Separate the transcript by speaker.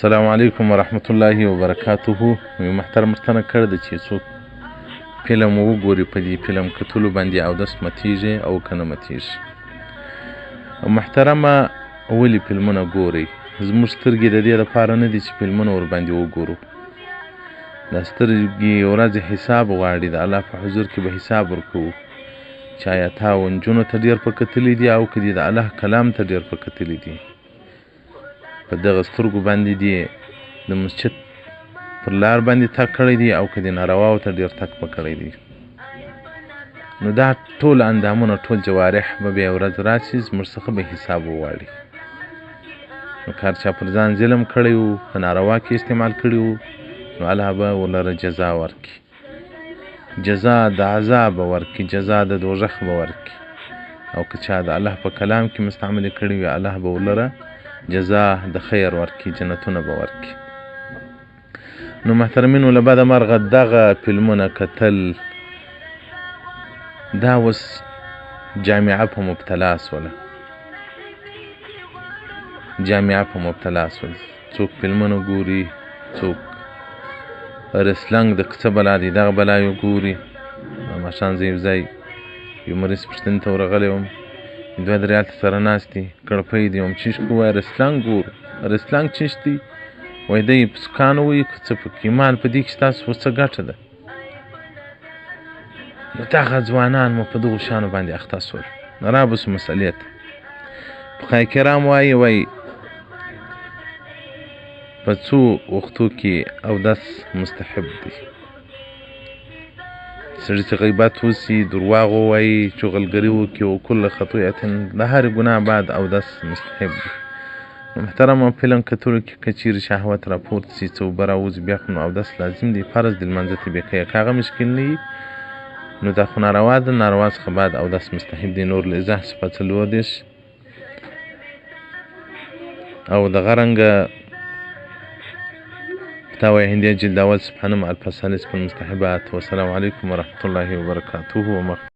Speaker 1: السلام علیکم ورحمت الله وبرکاته. یو محترم مرتنه کړی ده چې څوک فلم وګوري په دې فلم کتلو باندې اودس ماتیږي او که نه ماتیږي. محترمه ولې فلمونه ګورئ؟ زموږ سترګې د دې دپاره نه دي چې فلمونه ورباندې وګورو. دا سترګې یو ورځ حساب غواړي، د الله په حضور کې به حساب ورکوو چې آیا تا نجونو ته ډېر په کتلي دي او که دې د الله کلام ته ډېر په کتلي دي. په دغه سترګو باندې دې د مسجد پر لار باندې تګ کړی دی او که دې نارواو ته ډېر تګ په کړی دی. نو دا ټول اندامونه، ټول جوارح به بیا ورځ راسي زموږ څخه به حساب وغواړي. نو که هر چا پر ځان ظلم کړی و، په ناروا کې استعمال کړي و، نو الله به ورلره جزا ورکړي، جزا د عذاب به ورکړي، جزا د دوزخ به ورکړي. او که چا د الله په کلام کې مستعملې کړي وي، الله به ورلره جزا د خیر ورکړي، جنتونه به ورکړي. نو محترمینو، له بده مرغه دغه فلمونه کتل دا اوس جامعه په مبتلا سوله، جامعه په مبتلا سول. څوک فلمونه ګوري، څوک رسلنګ د قصه بلا دی دغه بلایو ګوري. ماښام زه یو ځای یو مریض پوښتنې ته ورغلی وم، 2-3 هلته سره ناست دي، کړپۍ دي. وم چیشک ووایه رسلنګ ګورو. رسلنګ چیشت دی؟ وایي دی په سکانو وایي که څه پکې، ایمان په دې کې ستاسو څه ګټه ده؟ نو دغه ځوانان مو په دغو شیانو باندې اخته سول. رابسو مسئلې ته. فقهای کرام وایي په څو وختو کې اودس مستحب دی. سړي چې غیبت وسي، درواغ ووایي، چغلګري وکړي، وکل خطیئة، د هرې ګناه بعد اودس مستحب دی. محترمه، فلم کتلو کې که چیرې شهوت راپورته سي، څه اوبه راوځي، بیا خو نو اودس لازم دی، فرض دی لمانځه ته بې که هغه مشکل نه وي، نو دا خو ناروا ده. ناروا څخه بعد اودس مستحب دی. نور الازاح صفحه 34 او دغه رنګه فتاوی هندیه جلد اول صفحه نمبر الفصل المستحبات. والسلام علیکم ورحمة الله وبرکاته.